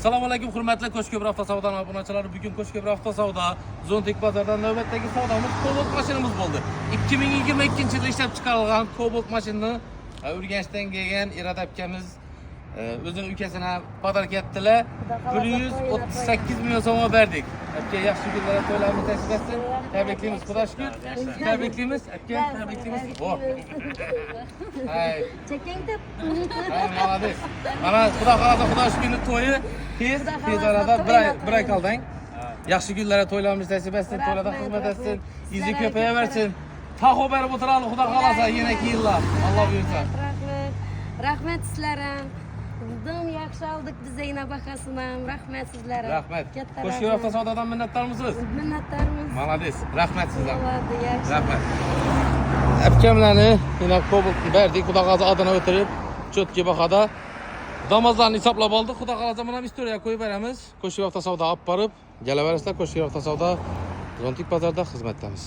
Assalomu alaykum hurmatli Qo'shko'pir avtosavdo obunachilari. Bugun Qo'shko'pir avtosavdo Zontik bozordan navbatdagi savdomiz Cobalt mashinamiz bo'ldi. 2022-yilda ishlab chiqarilgan Cobalt mashinani Urganchdan kelgan Iroda akamiz o'zining ukasini podark etdilar. 138 million so'mga berdik. Aka yaxshi kunlar to'ylarimiz nasib etsin. Tabriklaymiz, Xudo shukr. Tabriklaymiz, aka, tabriklaymiz. Xo'p. Hay. Çekengde. Hay, молодец. Mana Xudo xolasa Xudo shukrning to'yi tez arada bir ay qalding. Yaxshi kunlarga to'ylarimiz nasib etsin, to'ylarda xizmat etsin, izi ko'payaversin. Taho berib o'tiramiz Xudo xolasa yana 2 yillar. Alloh buyursa. Rahmet sizlere. Dım yaxshi aldık dizayna bakasına. Rahmet sizlere. Rahmat. Qo'shko'pir avtosavdodan minnatdormisiz? Minnatdarmiz. Молодец. Rahmat sizlarga. Bo'ladi, yaxshi. Rahmat. Akamlarni yana Cobaltni berdik. Xudo xolasa adına o'tirib, cho'tki bahada damazlarni hisoblab oldik. Xudo xolasa mana bu istoriyaga qo'yib beramiz. Qo'shko'pir avtosavdo olib borib, kelaverasizlar. Qo'shko'pir avtosavdo Zontik bozorda xizmatdamiz.